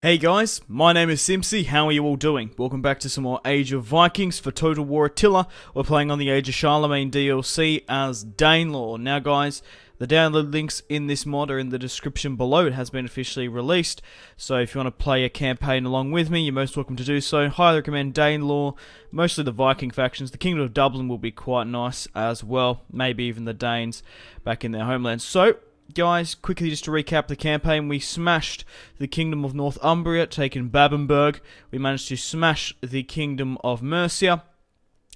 Hey guys, my name is Simpzy. How are you all doing? Welcome back to some more Age of Vikings for Total War Attila. We're playing on the Age of Charlemagne DLC as Danelaw. Now guys, the download links in this mod are in the description below. It has been officially released, so if you want to play a campaign along with me, you're most welcome to do so. Highly recommend Danelaw, mostly the Viking factions. The Kingdom of Dublin will be quite nice as well, maybe even the Danes back in their homeland. So, guys, quickly just to recap the campaign, we smashed the Kingdom of Northumbria, taken Babenberg, we managed to smash the Kingdom of Mercia,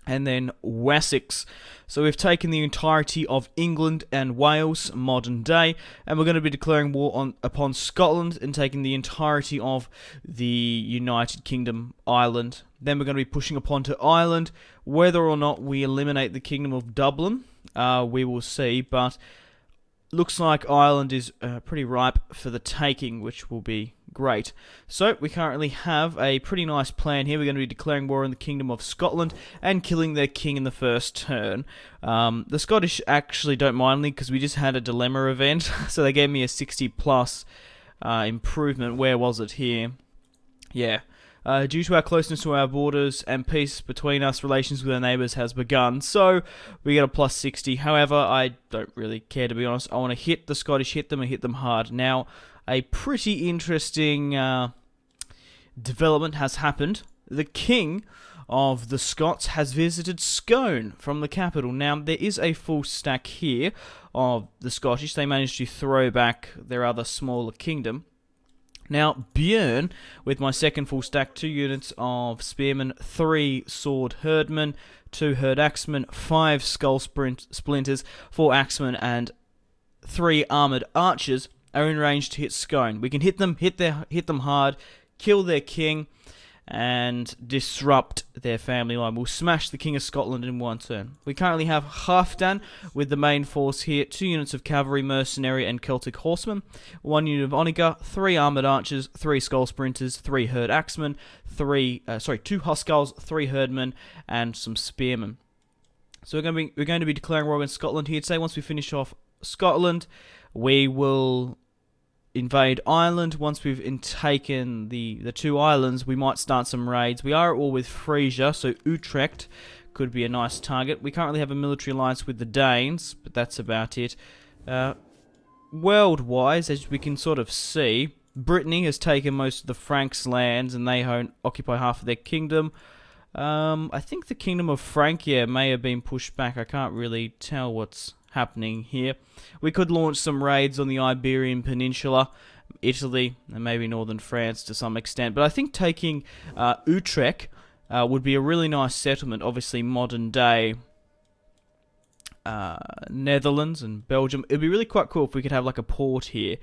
and then Wessex. So we've taken the entirety of England and Wales, modern day, and we're going to be declaring war upon Scotland and taking the entirety of the United Kingdom, Ireland. Then we're going to be pushing upon to Ireland. Whether or not we eliminate the Kingdom of Dublin, we will see, but looks like Ireland is pretty ripe for the taking, which will be great. So we currently have a pretty nice plan here. We're going to be declaring war on the Kingdom of Scotland and killing their king in the first turn. The Scottish actually don't mind me because we just had a dilemma event, so they gave me a 60 plus improvement. Where was it here? Yeah. Due to our closeness to our borders and peace between us, relations with our neighbours has begun. So we get a plus 60. However, I don't really care, to be honest. I want to hit the Scottish, hit them, and hit them hard. Now, a pretty interesting development has happened. The King of the Scots has visited Scone from the capital. Now, there is a full stack here of the Scottish. They managed to throw back their other smaller kingdom. Now, Björn, with my second full stack, 2 units of Spearmen, 3 Sword Herdmen, 2 Herd Axemen, 5 Skull Splinters, 4 Axemen, and 3 Armoured Archers are in range to hit Scone. We can hit them, hit them hard, kill their king, and disrupt their family line. We'll smash the King of Scotland in one turn. We currently have Halfdan with the main force here, 2 units of cavalry, mercenary, and Celtic horsemen, 1 unit of Onager, 3 armoured archers, 3 skull sprinters, 3 herd axemen, 2 huskarls, 3 herdmen, and some spearmen. So we're going to be declaring war against Scotland here today. Once we finish off Scotland, we will invade Ireland. Once we've taken the 2 islands, we might start some raids. We are at war with Frisia, so Utrecht could be a nice target. We currently have a military alliance with the Danes, but that's about it. World-wise, as we can sort of see, Brittany has taken most of the Franks' lands, and they occupy half of their kingdom. I think the Kingdom of Francia may have been pushed back. I can't really tell what's happening here. We could launch some raids on the Iberian Peninsula, Italy, and maybe northern France to some extent. But I think taking Utrecht would be a really nice settlement. Obviously, modern day Netherlands and Belgium. It'd be really quite cool if we could have like a port here.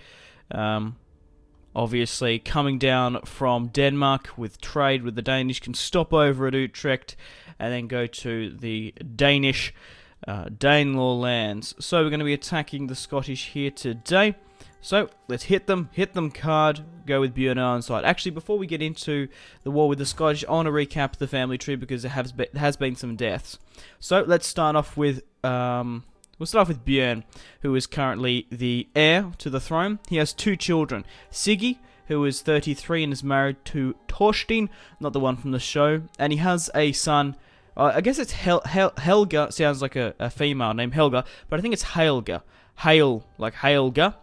Obviously, coming down from Denmark with trade with the Danish can stop over at Utrecht and then go to the Danish Danelaw lands. So we're going to be attacking the Scottish here today. So let's hit them hard, go with Björn Ironside. Actually, before we get into the war with the Scottish, I want to recap the family tree because there has been some deaths. So let's start off with we'll start off with Björn, who is currently the heir to the throne. He has 2 children, Siggy, who is 33 and is married to Thorstein, not the one from the show, and he has a son. I guess it's Helga, sounds like a female name, Helga, but I think it's Helga. Like Helga.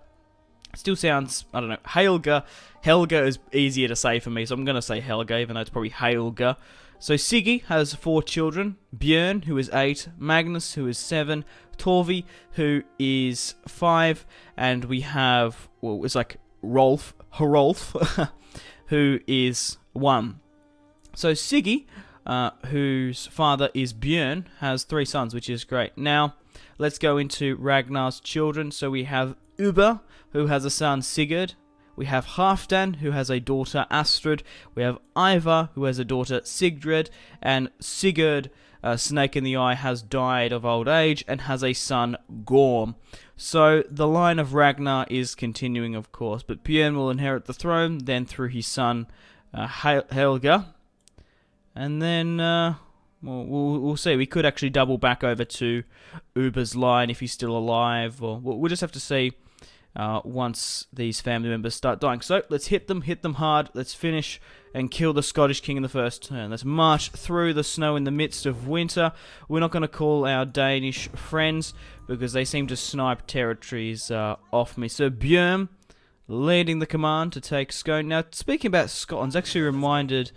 Still sounds, I don't know, Helga. Helga is easier to say for me, so I'm going to say Helga, even though it's probably Helga. So Siggy has 4 children, Björn, who is 8, Magnus, who is 7, Torvi, who is 5, and we have, well, it's like Hrolf, who is 1. So Siggy, whose father is Björn, has 3 sons, which is great. Now, let's go into Ragnar's children. So we have Uber, who has a son Sigurd. We have Halfdan, who has a daughter Astrid. We have Ivar, who has a daughter Sigrid. And Sigurd, Snake in the Eye, has died of old age and has a son Gorm. So the line of Ragnar is continuing, of course. But Björn will inherit the throne, then through his son Helga. And then, we'll see. We could actually double back over to Uber's line if he's still alive, or we'll just have to see once these family members start dying. So let's hit them hard. Let's finish and kill the Scottish king in the first turn. Let's march through the snow in the midst of winter. We're not going to call our Danish friends because they seem to snipe territories off me. So Björn leading the command to take Scone. Now, speaking about Scotland, it's actually reminded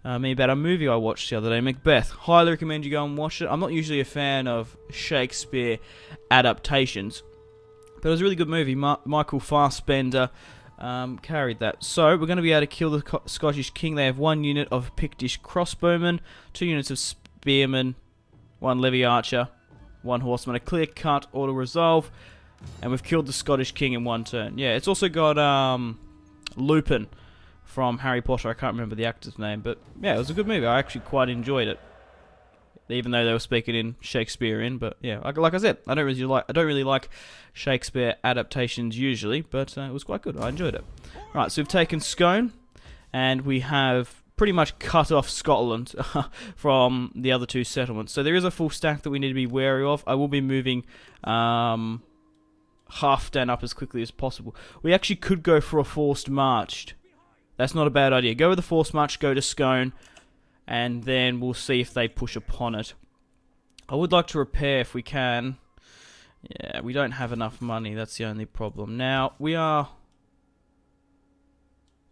me about a movie I watched the other day, Macbeth. Highly recommend you go and watch it. I'm not usually a fan of Shakespeare adaptations, but it was a really good movie. Michael Fassbender carried that. So we're going to be able to kill the Scottish king. They have 1 unit of Pictish crossbowmen, 2 units of spearmen, 1 levy archer, 1 horseman. A clear cut auto resolve, and we've killed the Scottish king in 1 turn. Yeah, it's also got Lupin from Harry Potter. I can't remember the actor's name, but yeah, it was a good movie. I actually quite enjoyed it, even though they were speaking in Shakespearean. But yeah, like I said, I don't really like Shakespeare adaptations usually, but it was quite good. I enjoyed it. Right, so we've taken Scone, and we have pretty much cut off Scotland from the other 2 settlements. So there is a full stack that we need to be wary of. I will be moving Halfdan up as quickly as possible. We actually could go for a forced march. That's not a bad idea. Go with the forced march, go to Scone, and then we'll see if they push upon it. I would like to repair if we can. Yeah, we don't have enough money. That's the only problem. Now, we are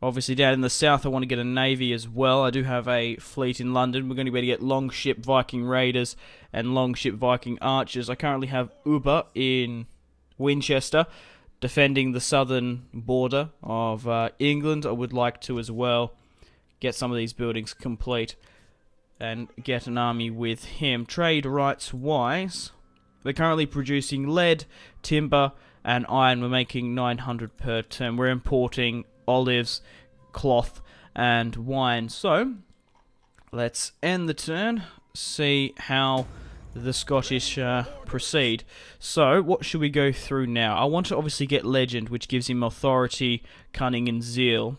obviously down in the south. I want to get a navy as well. I do have a fleet in London. We're going to be able to get longship Viking raiders and longship Viking archers. I currently have Uber in Winchester, defending the southern border of England. I would like to as well get some of these buildings complete and get an army with him. Trade rights wise, we're currently producing lead, timber, and iron. We're making 900 per turn. We're importing olives, cloth, and wine. So let's end the turn, see how the Scottish proceed. So what should we go through now? I want to obviously get legend, which gives him authority, cunning, and zeal.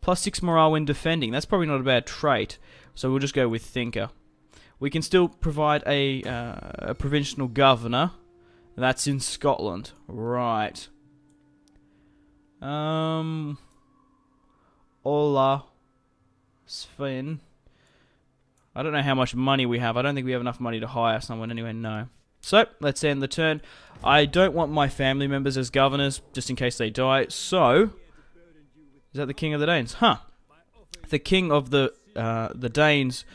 +6 morale when defending. That's probably not a bad trait, so we'll just go with thinker. We can still provide a provincial governor. That's in Scotland. Right. Ola Sven. I don't know how much money we have. I don't think we have enough money to hire someone anyway, no. So, let's end the turn. I don't want my family members as governors, just in case they die. So, is that the king of the Danes? Huh. The king of the Danes,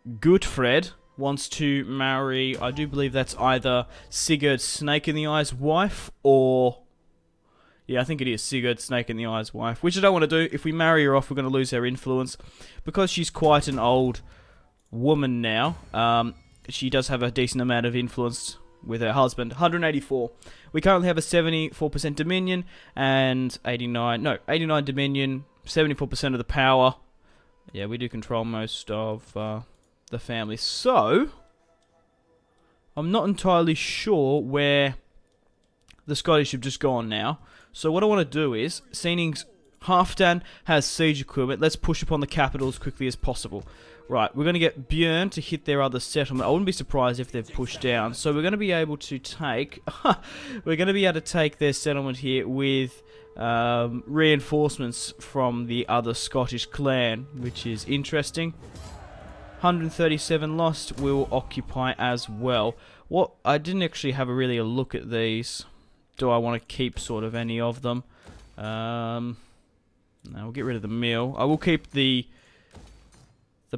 Gutfred, wants to marry, I do believe that's either Sigurd Snake in the Eye's wife, or... yeah, I think it is Sigurd Snake in the Eye's wife, which I don't want to do. If we marry her off, we're going to lose her influence. Because she's quite an old woman now, she does have a decent amount of influence with her husband. 184. We currently have a 74% dominion and 89 dominion, 74% of the power. Yeah, we do control most of the family. So, I'm not entirely sure where the Scottish have just gone now. So what I want to do is, seeing Halfdan has siege equipment, let's push upon the capital as quickly as possible. Right, we're going to get Björn to hit their other settlement. I wouldn't be surprised if they've pushed down. So we're going to be able to take... their settlement here with reinforcements from the other Scottish clan, which is interesting. 137 lost will occupy as well. What I didn't actually have a look at these. Do I want to keep sort of any of them? No, we'll get rid of the mill. I will keep the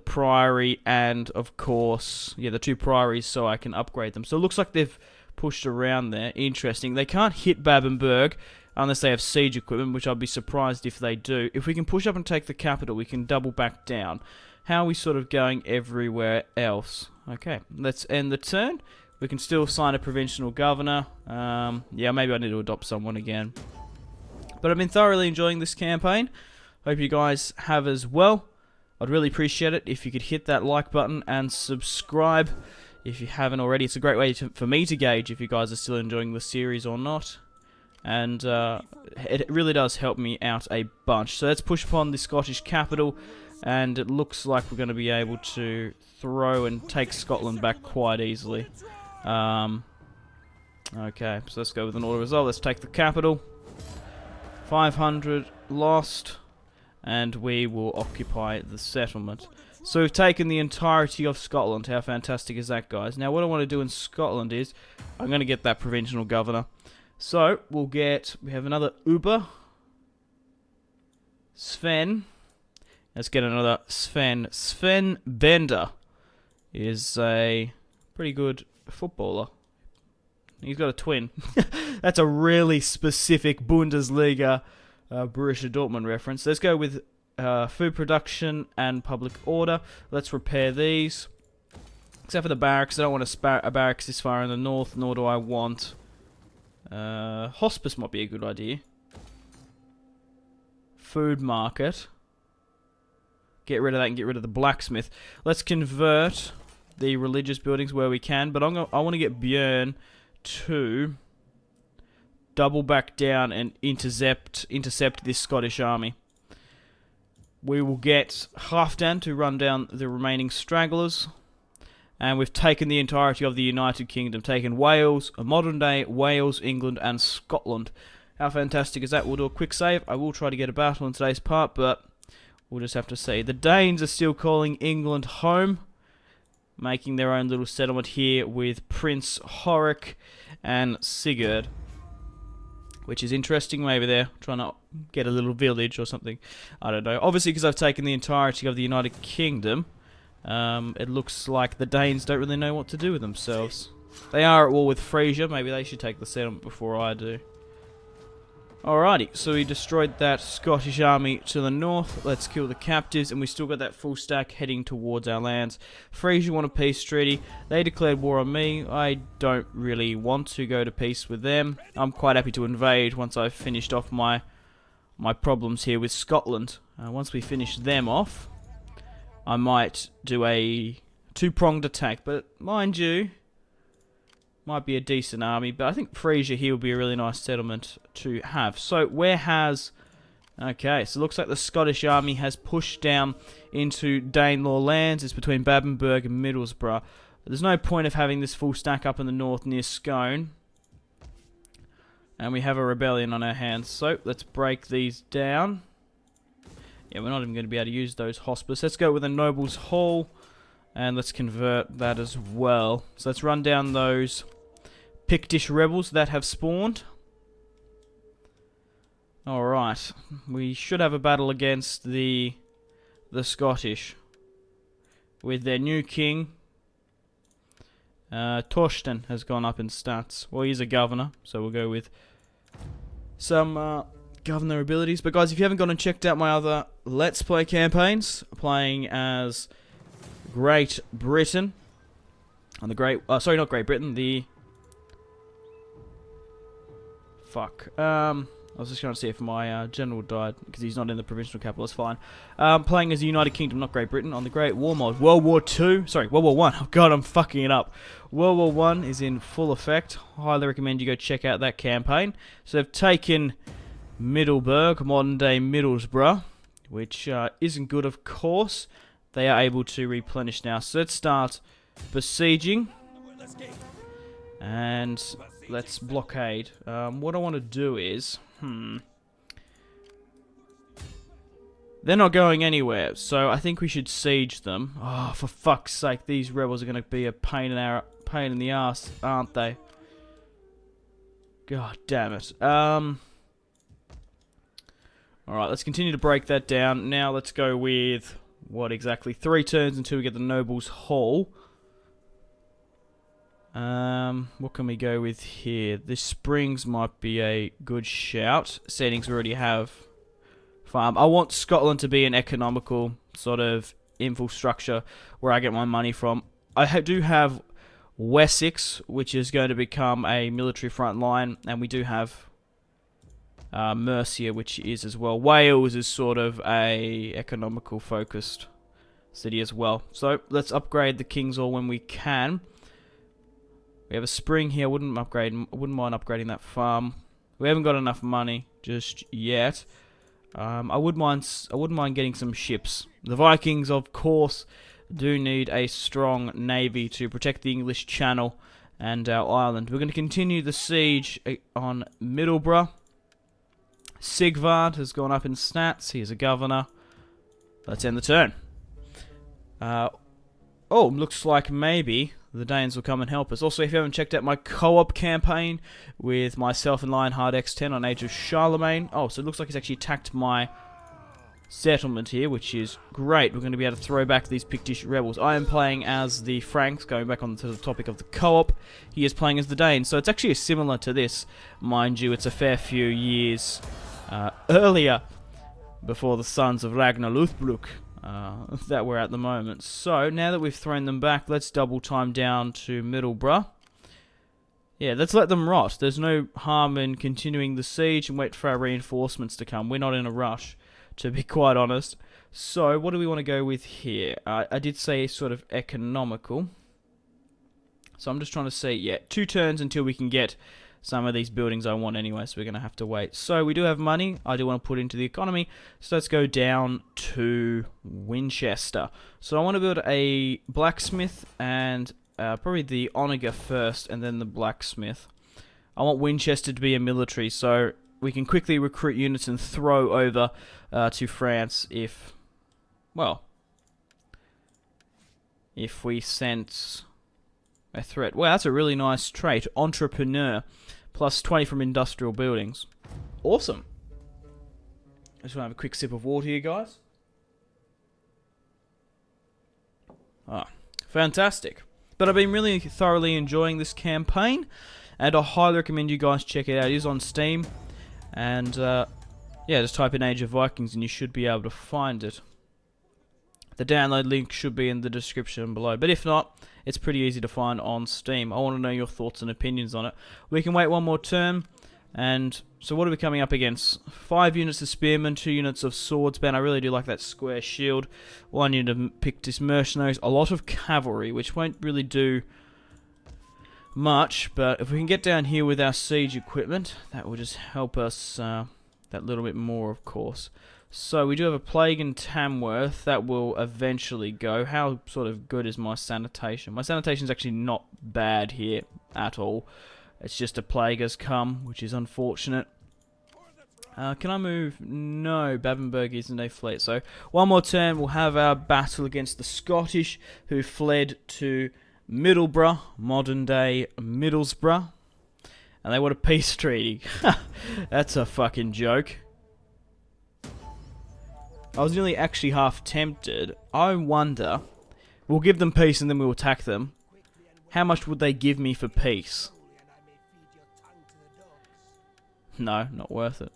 priory and, of course, yeah, the 2 priories so I can upgrade them. So it looks like they've pushed around there. Interesting. They can't hit Babenberg unless they have siege equipment, which I'd be surprised if they do. If we can push up and take the capital, we can double back down. How are we sort of going everywhere else? Okay, let's end the turn. We can still sign a provincial governor. Yeah, maybe I need to adopt someone again. But I've been thoroughly enjoying this campaign. Hope you guys have as well. I'd really appreciate it if you could hit that like button and subscribe if you haven't already. It's a great way for me to gauge if you guys are still enjoying the series or not. And it really does help me out a bunch. So let's push upon the Scottish capital. And it looks like we're going to be able to throw and take Scotland back quite easily. Okay, so let's go with an order as well. Let's take the capital. 500 lost, and we will occupy the settlement. So we've taken the entirety of Scotland. How fantastic is that, guys? Now what I want to do in Scotland is I'm going to get that provincial governor. So we have another Uber. Sven. Let's get another Sven. Sven Bender is a pretty good footballer. He's got a twin. That's a really specific Bundesliga Borussia Dortmund reference. Let's go with food production and public order. Let's repair these. Except for the barracks. I don't want a barracks this far in the north, nor do I want... hospice might be a good idea. Food market. Get rid of that and get rid of the blacksmith. Let's convert the religious buildings where we can, but I want to get Björn to double back down and intercept this Scottish army. We will get Halfdan to run down the remaining stragglers, and we've taken the entirety of the United Kingdom, taken Wales, a modern day Wales, England, and Scotland. How fantastic is that? We'll do a quick save. I will try to get a battle in today's part, but we'll just have to see. The Danes are still calling England home, making their own little settlement here with Prince Horik and Sigurd, which is interesting. Maybe they're trying to get a little village or something. I don't know. Obviously, because I've taken the entirety of the United Kingdom, it looks like the Danes don't really know what to do with themselves. They are at war with Frisia. Maybe they should take the settlement before I do. Alrighty, so we destroyed that Scottish army to the north. Let's kill the captives, and we still got that full stack heading towards our lands. Frisia want a peace treaty. They declared war on me. I don't really want to go to peace with them. I'm quite happy to invade once I've finished off my problems here with Scotland. Once we finish them off, I might do a two-pronged attack, but mind you, might be a decent army, but I think Frisia here would be a really nice settlement to have. So where has... Okay, so it looks like the Scottish army has pushed down into Danelaw lands. It's between Babenberg and Middlesbrough. There's no point of having this full stack up in the north near Scone. And we have a rebellion on our hands. So let's break these down. Yeah, we're not even going to be able to use those hospice. Let's go with a Noble's Hall. And let's convert that as well. So let's run down those Pictish rebels that have spawned. Alright. We should have a battle against the Scottish. With their new king. Torsten has gone up in stats. Well, he's a governor, so we'll go with some governor abilities. But guys, if you haven't gone and checked out my other Let's Play campaigns, playing as Great Britain, on the sorry, not Great Britain, the... Fuck. I was just trying to see if my general died, because he's not in the provincial capital, that's fine. Playing as the United Kingdom, not Great Britain, on the Great War mod. World War 2, sorry, World War 1, oh god, I'm fucking it up. World War 1 is in full effect. Highly recommend you go check out that campaign. So they've taken Middelburg, modern day Middlesbrough, which isn't good, of course. They are able to replenish now. So let's start besieging. And let's blockade. What I want to do is... They're not going anywhere, so I think we should siege them. Oh, for fuck's sake, these rebels are going to be a pain in the ass, aren't they? God damn it. Alright, let's continue to break that down. Now let's go with... What exactly? 3 turns until we get the Noble's Hall. What can we go with here? The Springs might be a good shout. Settings we already have. Farm. I want Scotland to be an economical sort of infrastructure where I get my money from. I do have Wessex, which is going to become a military front line, and we do have Mercia, which is as well. Wales is sort of a economical focused city as well. So let's upgrade the King's Hall when we can. We have a spring here. I wouldn't mind upgrading that farm. We haven't got enough money just yet. I wouldn't mind getting some ships. The Vikings, of course, do need a strong navy to protect the English Channel and our island. We're going to continue the siege on Middlesbrough. Sigvard has gone up in stats. He is a governor. Let's end the turn. Oh, looks like maybe the Danes will come and help us. Also, if you haven't checked out my co-op campaign with myself and Lionheart X10 on Age of Charlemagne. Oh, so it looks like he's actually attacked my settlement here, which is great. We're going to be able to throw back these Pictish rebels. I am playing as the Franks, going back on to the topic of the co-op. He is playing as the Danes, so it's actually similar to this. Mind you, it's a fair few years earlier, before the sons of Ragnar Lothbrok that we're at the moment. So, now that we've thrown them back, let's double time down to Middlesbrough. Yeah, let's let them rot. There's no harm in continuing the siege and wait for our reinforcements to come. We're not in a rush, to be quite honest. So, what do we want to go with here? I did say sort of economical. So I'm just trying to see, yeah, 2 turns until we can get some of these buildings I want anyway, so we're going to have to wait. So we do have money. I do want to put into the economy. So let's go down to Winchester. So I want to build a blacksmith and probably the onager first and then the blacksmith. I want Winchester to be a military, so we can quickly recruit units and throw over to France if, well, if we sense a threat. Well, that's a really nice trait. Entrepreneur. Plus 20 from industrial buildings. Awesome. I just want to have a quick sip of water here, guys. Ah, fantastic. But I've been really thoroughly enjoying this campaign, and I highly recommend you guys check it out. It is on Steam. And, yeah, just type in Age of Vikings and you should be able to find it. The download link should be in the description below. But if not, it's pretty easy to find on Steam. I want to know your thoughts and opinions on it. We can wait one more turn. And so what are we coming up against? 5 units of spearmen, 2 units of swordsmen. I really do like that square shield. 1 unit of Pictish mercenaries. A lot of cavalry, which won't really do much. But if we can get down here with our siege equipment, that will just help us that little bit more, of course. So we do have a plague in Tamworth that will eventually go. How sort of good is my sanitation? My sanitation is actually not bad here at all. It's just a plague has come, which is unfortunate. Can I move? No, Babenberg isn't a fleet. So one more turn, we'll have our battle against the Scottish, who fled to Middlesbrough, modern day Middlesbrough. And they want a peace treaty. That's a fucking joke. I was nearly actually half tempted. I wonder, we'll give them peace and then we'll attack them. How much would they give me for peace? No, not worth it.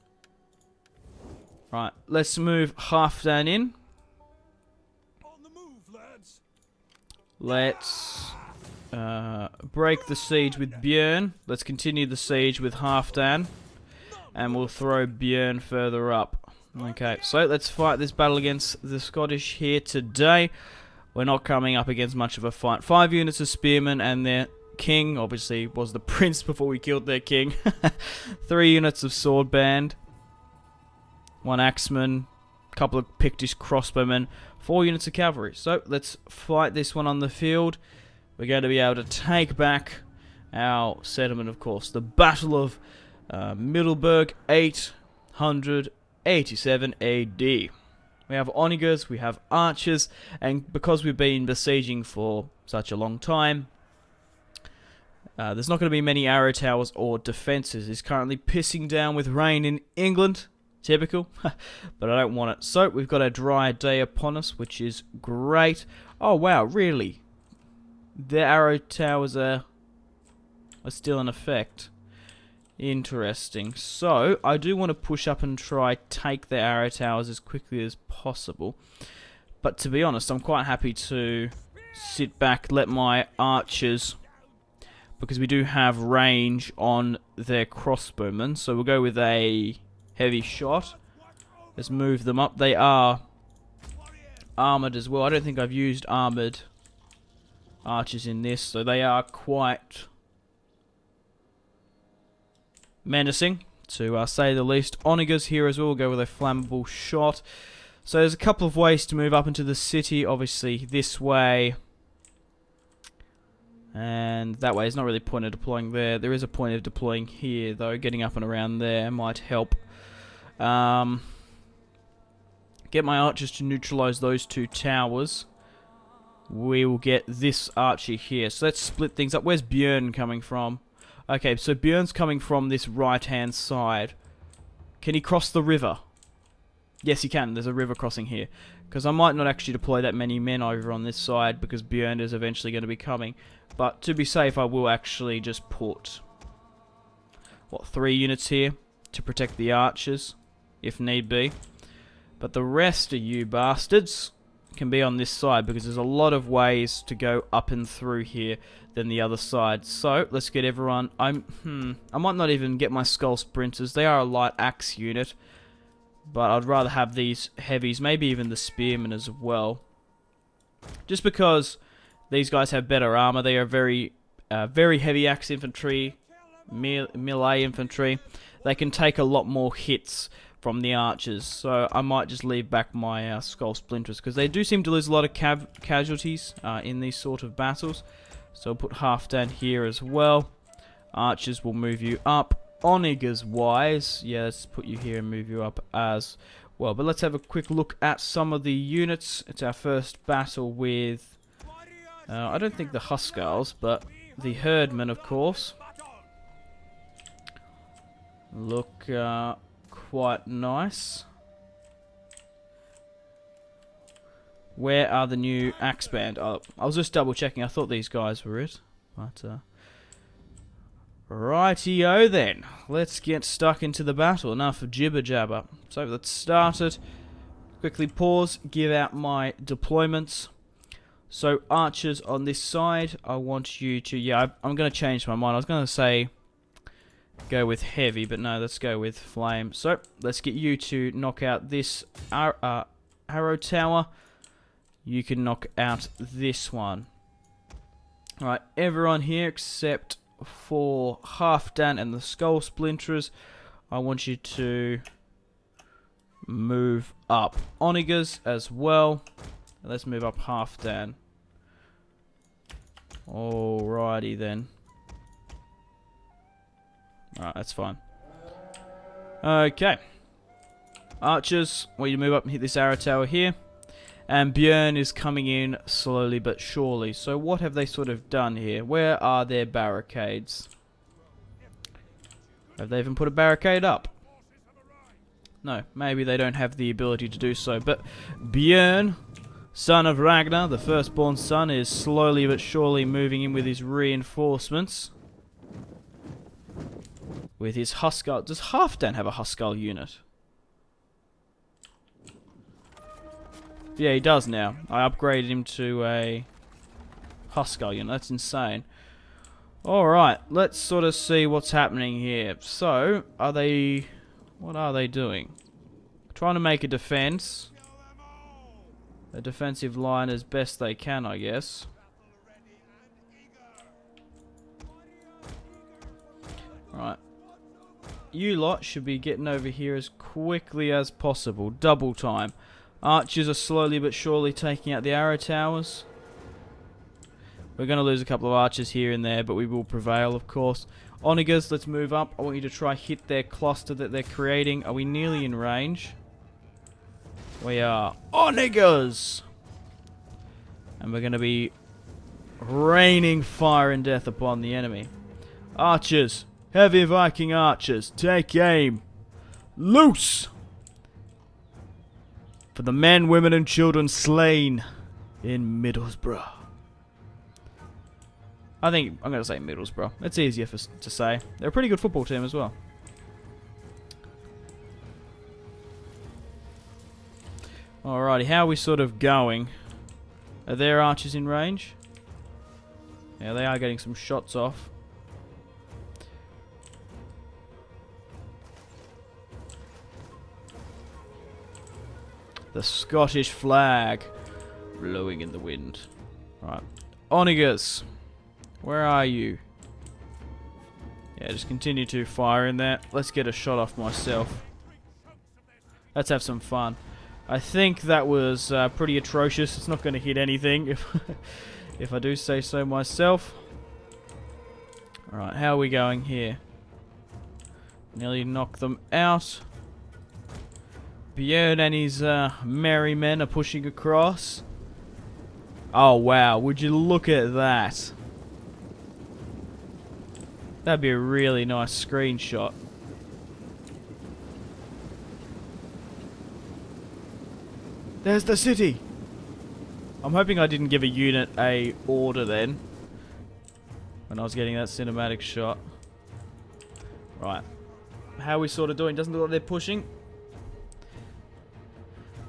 Right, let's move Halfdan in. Let's break the siege with Björn. Let's continue the siege with Halfdan. And we'll throw Björn further up. Okay, so let's fight this battle against the Scottish here today. We're not coming up against much of a fight. 5 units of spearmen and their king, obviously, was the prince before we killed their king. 3 units of sword band. 1 axeman. A couple of Pictish crossbowmen. 4 units of cavalry. So let's fight this one on the field. We're going to be able to take back our settlement, of course. The Battle of Middleburg, 887 AD. We have onagers, we have archers, and because we've been besieging for such a long time, there's not going to be many arrow towers or defences. It's currently pissing down with rain in England. Typical. But I don't want it. So, we've got a dry day upon us, which is great. Oh, wow, really? The arrow towers are still in effect. Interesting. So, I do want to push up and try take the arrow towers as quickly as possible. But to be honest, I'm quite happy to sit back, let my archers, because we do have range on their crossbowmen. So we'll go with a heavy shot. Let's move them up. They are armoured as well. I don't think I've used armoured archers in this, so they are quite menacing, to say the least. Onagers here as well. We'll go with a flammable shot. So there's a couple of ways to move up into the city. Obviously this way. And that way, there's not really a point of deploying there. There is a point of deploying here, though. Getting up and around there might help. Get my archers to neutralize those two towers. We will get this archer here. So let's split things up. Where's Björn coming from? Okay, so Björn's coming from this right-hand side. Can he cross the river? Yes, he can. There's a river crossing here. Because I might not actually deploy that many men over on this side, because Björn is eventually going to be coming. But to be safe, I will actually just put, what, 3 units here to protect the archers, if need be. But the rest of you bastards can be on this side, because there's a lot of ways to go up and through here than the other side. So let's get everyone. I might not even get my skull sprinters. They are a light axe unit, but I'd rather have these heavies, maybe even the spearmen as well, just because these guys have better armor. They are very heavy axe infantry, melee infantry. They can take a lot more hits from the archers, so I might just leave back my skull splinters, because they do seem to lose a lot of casualties in these sort of battles. So I'll put half down here as well. Archers will move you up. Onagers wise, yeah, let's put you here and move you up as well. But let's have a quick look at some of the units. It's our first battle with, I don't think the Huskars, but the Herdmen, of course. Look quite nice. Where are the new axe band? Oh, I was just double checking. I thought these guys were it, but rightio then. Let's get stuck into the battle. Enough of jibber jabber. So let's start it. Quickly pause. Give out my deployments. So archers on this side. I want you to. Yeah, I'm going to change my mind. I was going to say go with heavy, but no, let's go with flame. So let's get you to knock out this arrow tower. You can knock out this one. Alright, everyone here except for Halfdan and the skull splinters, I want you to move up. Onagers as well. Let's move up Halfdan. Alrighty then. Alright, that's fine. Okay. Archers, well, you move up and hit this arrow tower here. And Björn is coming in slowly but surely. So what have they sort of done here? Where are their barricades? Have they even put a barricade up? No, maybe they don't have the ability to do so. But Björn, son of Ragnar, the firstborn son, is slowly but surely moving in with his reinforcements. With his Huskar. Does Halfdan have a Huskar unit? Yeah, he does now. I upgraded him to a Huskar unit. That's insane. Alright, let's sort of see what's happening here. So, are they... what are they doing? Trying to make a defense. A defensive line as best they can, I guess. Right. You lot should be getting over here as quickly as possible. Double time. Archers are slowly but surely taking out the arrow towers. We're going to lose a couple of archers here and there, but we will prevail, of course. Onagers, let's move up. I want you to try hit their cluster that they're creating. Are we nearly in range? We are. Onagers! And we're going to be raining fire and death upon the enemy. Archers, heavy Viking archers, take aim. Loose! For the men, women and children slain in Middlesbrough. I think I'm going to say Middlesbrough. It's easier to say. They're a pretty good football team as well. Alrighty, how are we sort of going? Are their archers in range? Yeah, they are getting some shots off. The Scottish flag blowing in the wind. Right. Onagers, where are you? Yeah, just continue to fire in there. Let's get a shot off myself. Let's have some fun. I think that was pretty atrocious. It's not going to hit anything if I do say so myself. Alright, how are we going here? Nearly knocked them out. Björn and his merry men are pushing across. Oh wow, would you look at that? That'd be a really nice screenshot. There's the city! I'm hoping I didn't give a unit a order then, when I was getting that cinematic shot. Right. How are we sort of doing? Doesn't look like they're pushing.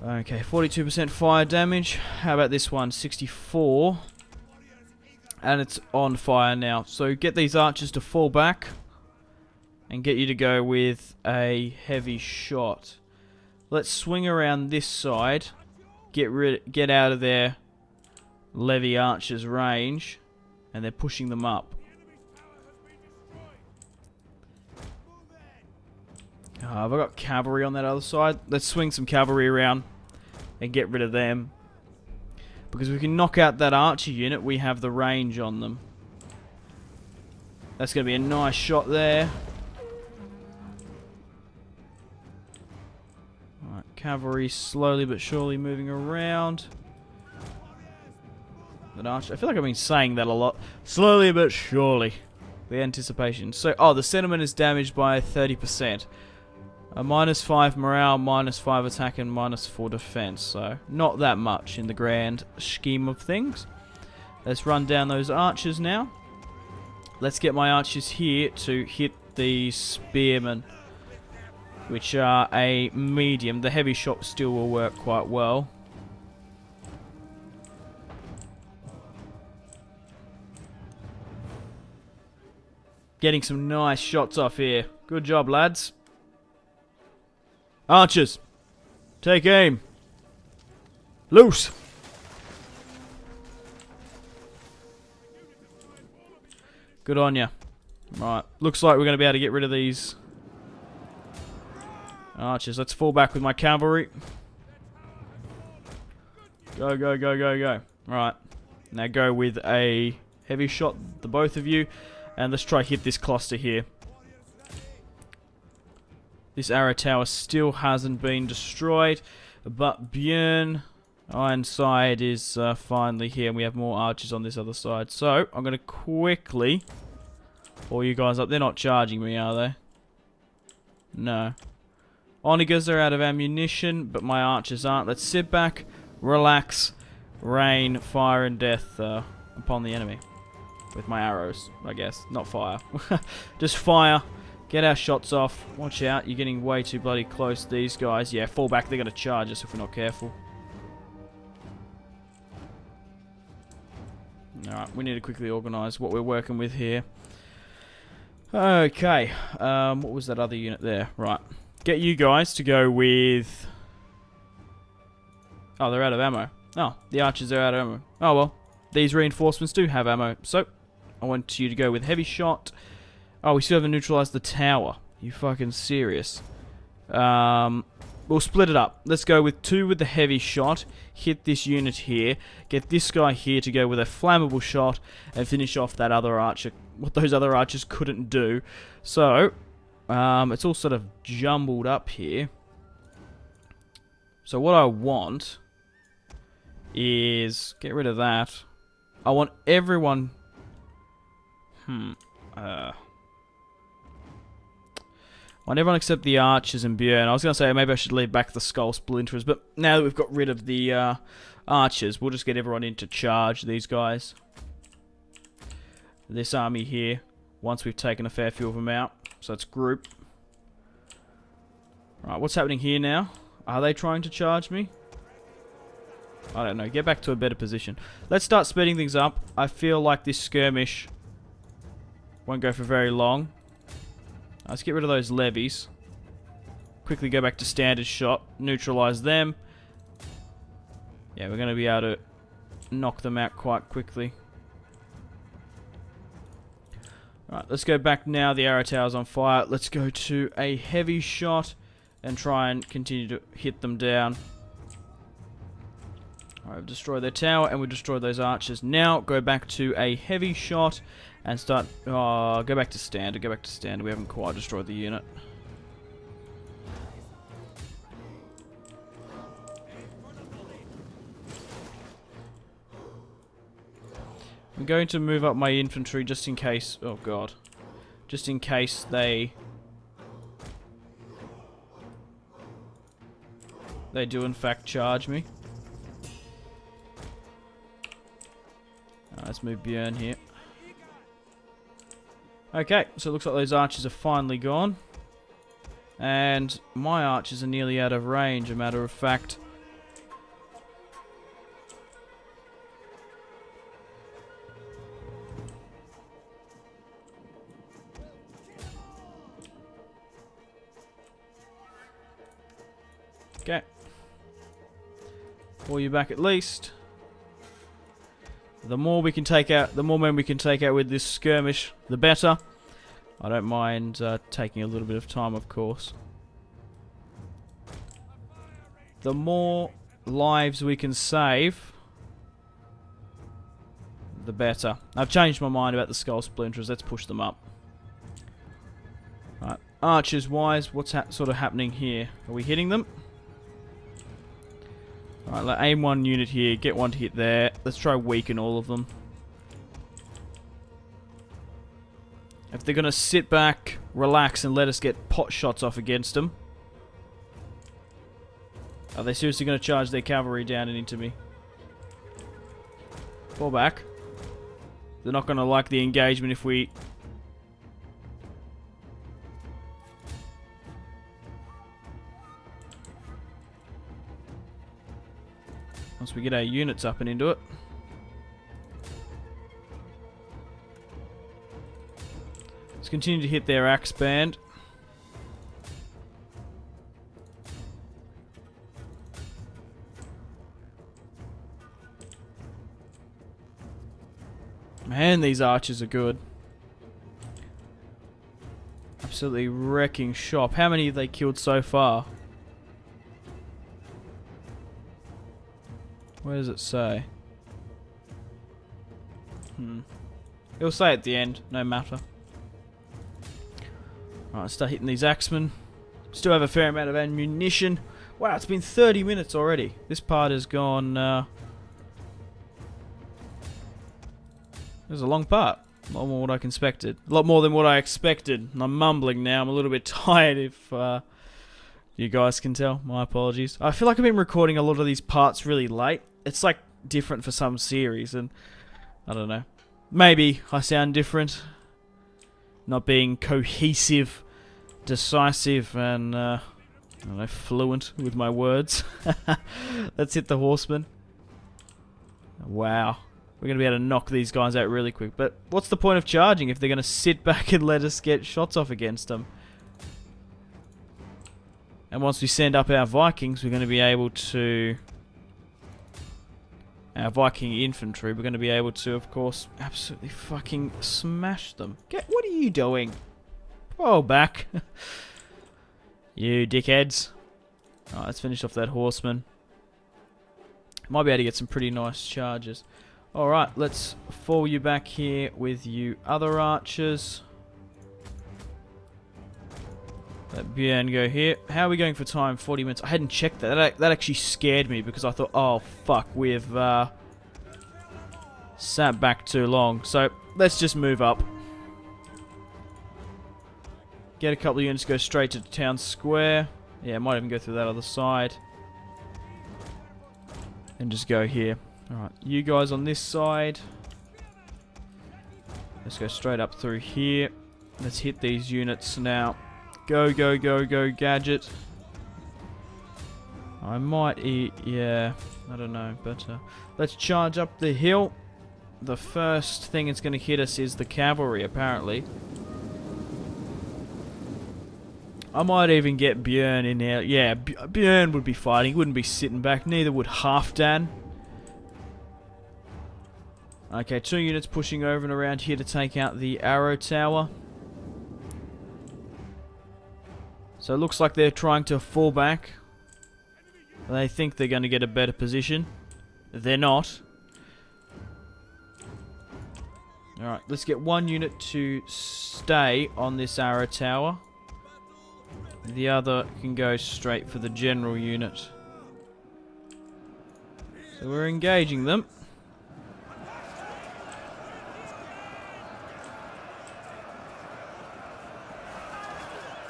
Okay, 42% fire damage. How about this one? 64. And it's on fire now. So get these archers to fall back. And get you to go with a heavy shot. Let's swing around this side. Get out of their levy archers' range. And they're pushing them up. Have I got cavalry on that other side? Let's swing some cavalry around and get rid of them. Because we can knock out that archer unit, we have the range on them. That's going to be a nice shot there. Alright, cavalry slowly but surely moving around. That archer, I feel like I've been saying that a lot. Slowly but surely. The anticipation. So, oh, the sentiment is damaged by 30%. A -5 morale, -5 attack, and -4 defense. So, not that much in the grand scheme of things. Let's run down those archers now. Let's get my archers here to hit the spearmen, which are a medium. The heavy shot still will work quite well. Getting some nice shots off here. Good job, lads. Archers, take aim. Loose. Good on ya. Right, looks like we're going to be able to get rid of these archers. Let's fall back with my cavalry. Go, go, go, go, go. Right, now go with a heavy shot, the both of you, and let's try hit this cluster here. This arrow tower still hasn't been destroyed, but Björn Ironside is finally here, and we have more archers on this other side. So, I'm going to quickly pull you guys up. They're not charging me, are they? No. Onagers are out of ammunition, but my archers aren't. Let's sit back, relax, rain fire and death upon the enemy. With my arrows, I guess. Not fire. Just fire. Get our shots off. Watch out, you're getting way too bloody close. These guys, yeah, fall back. They're going to charge us if we're not careful. Alright, we need to quickly organise what we're working with here. Okay, what was that other unit there? Right, get you guys to go with... Oh, they're out of ammo. Oh, the archers are out of ammo. Oh well, these reinforcements do have ammo. So, I want you to go with heavy shot. Oh, we still haven't neutralized the tower. You fucking serious? We'll split it up. Let's go with 2 with the heavy shot. Hit this unit here. Get this guy here to go with a flammable shot. And finish off that other archer. What those other archers couldn't do. So, it's all sort of jumbled up here. So what I want is... Get rid of that. I want everyone... I want everyone except the archers and Björn. I was going to say maybe I should leave back the skull splinterers, but now that we've got rid of the archers, we'll just get everyone in to charge these guys. This army here, once we've taken a fair few of them out. So let's group. Right, what's happening here now? Are they trying to charge me? I don't know. Get back to a better position. Let's start speeding things up. I feel like this skirmish won't go for very long. Let's get rid of those levies. Quickly go back to standard shot. Neutralize them. Yeah, we're going to be able to knock them out quite quickly. Alright, let's go back now. The arrow tower's on fire. Let's go to a heavy shot and try and continue to hit them down. Alright, we've destroyed their tower and we've destroyed those archers. Now, go back to a heavy shot And start... Oh, go back to standard, go back to standard. We haven't quite destroyed the unit. I'm going to move up my infantry just in case... Oh, God. Just in case they... They do, in fact, charge me. Let's move Björn here. Okay, so it looks like those archers are finally gone. And my archers are nearly out of range, a matter of fact. Okay. Pull you back at least. The more we can take out, the more men we can take out with this skirmish, the better. I don't mind taking a little bit of time, of course. The more lives we can save, the better. I've changed my mind about the skull splinters. Let's push them up. Right, archers-wise, what's sort of happening here? Are we hitting them? Alright, let aim one unit here, get one to hit there. Let's try weaken all of them. If they're going to sit back, relax, and let us get pot shots off against them. Are they seriously going to charge their cavalry down and into me? Fall back. They're not going to like the engagement if we... Once we get our units up and into it. Let's continue to hit their axe band. Man, these archers are good. Absolutely wrecking shop. How many have they killed so far? Where does it say? It'll say at the end, no matter. Alright, start hitting these axemen. Still have a fair amount of ammunition. Wow, it's been 30 minutes already. This part has gone... It was a long part. A lot more than what I expected. A lot more than what I expected. And I'm mumbling now. I'm a little bit tired if you guys can tell. My apologies. I feel like I've been recording a lot of these parts really late. It's like different for some series, and I don't know. Maybe I sound different. Not being cohesive, decisive, and I don't know, fluent with my words. Let's hit the horsemen. Wow. We're going to be able to knock these guys out really quick. But what's the point of charging if they're going to sit back and let us get shots off against them? And once we send up our Vikings, we're going to be able to... Our Viking infantry, we're going to be able to, of course, absolutely fucking smash them. What are you doing? Oh, back. You dickheads. Alright, let's finish off that horseman. Might be able to get some pretty nice charges. Alright, let's fall you back here with you other archers. Let Björn go here. How are we going for time? 40 minutes. I hadn't checked that. That actually scared me because I thought, oh fuck, we've sat back too long. So let's just move up. Get a couple of units, go straight to the town square. Yeah, might even go through that other side. And just go here. Alright, you guys on this side. Let's go straight up through here. Let's hit these units now. Go, go, go, go, gadget. I might eat, yeah, I don't know, but let's charge up the hill. The first thing it's going to hit us is the cavalry, apparently. I might even get Björn in there. Yeah, Björn would be fighting, he wouldn't be sitting back, neither would Halfdan. Okay, 2 units pushing over and around here to take out the arrow tower. So it looks like they're trying to fall back. They think they're going to get a better position. They're not. Alright, let's get one unit to stay on this arrow tower. The other can go straight for the general unit. So we're engaging them.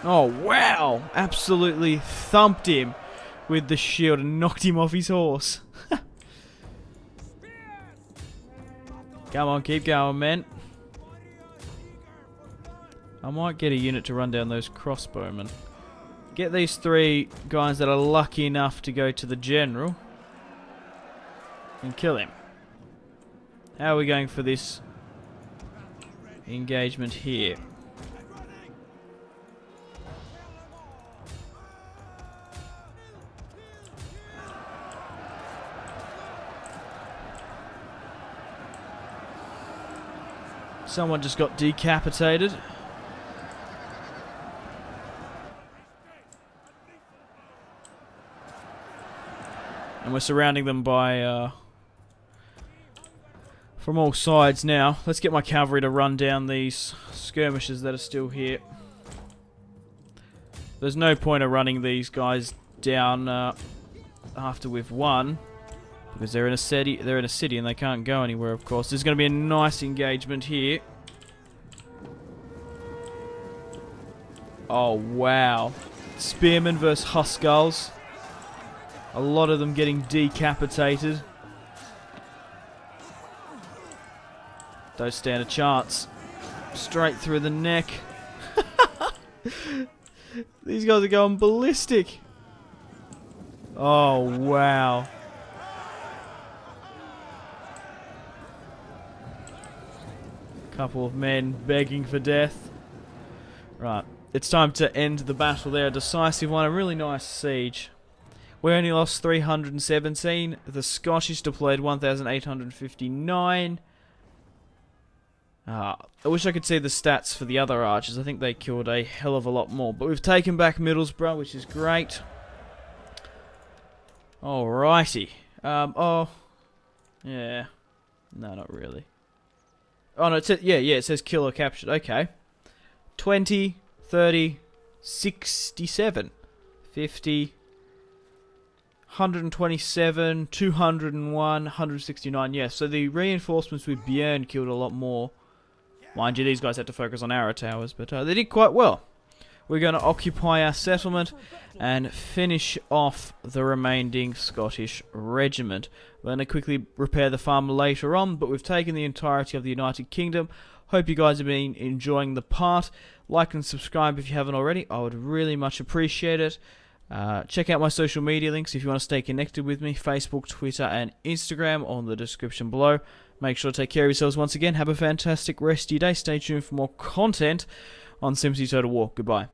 Oh, wow! Absolutely thumped him with the shield and knocked him off his horse. Come on, keep going, men. I might get a unit to run down those crossbowmen. Get these 3 guys that are lucky enough to go to the general. And kill him. How are we going for this engagement here? Someone just got decapitated. And we're surrounding them by from all sides now. Let's get my cavalry to run down these skirmishers that are still here. There's no point of running these guys down after we've won, because they're in a city. They're in a city and they can't go anywhere. Of course, there's going to be a nice engagement here. Oh wow, spearmen versus Huskarls. A lot of them getting decapitated. Don't stand a chance. Straight through the neck. These guys are going ballistic. Oh, wow. Couple of men begging for death. Right, it's time to end the battle there. A decisive one, a really nice siege. We only lost 317. The Scottish deployed 1,859. I wish I could see the stats for the other archers. I think they killed a hell of a lot more. But we've taken back Middlesbrough, which is great. Alrighty. Oh. Yeah. No, not really. Oh, no, it says, yeah, it says kill or captured. Okay. 20, 30, 67, 50... 127, 201, 169. Yes, so the reinforcements with Björn killed a lot more. Mind you, these guys had to focus on arrow towers, but they did quite well. We're going to occupy our settlement and finish off the remaining Scottish regiment. We're going to quickly repair the farm later on, but we've taken the entirety of the United Kingdom. Hope you guys have been enjoying the part. Like and subscribe if you haven't already. I would really much appreciate it. Check out my social media links if you want to stay connected with me. Facebook, Twitter and Instagram on the description below. Make sure to take care of yourselves once again. Have a fantastic rest of your day. Stay tuned for more content on Simpzy Total War. Goodbye.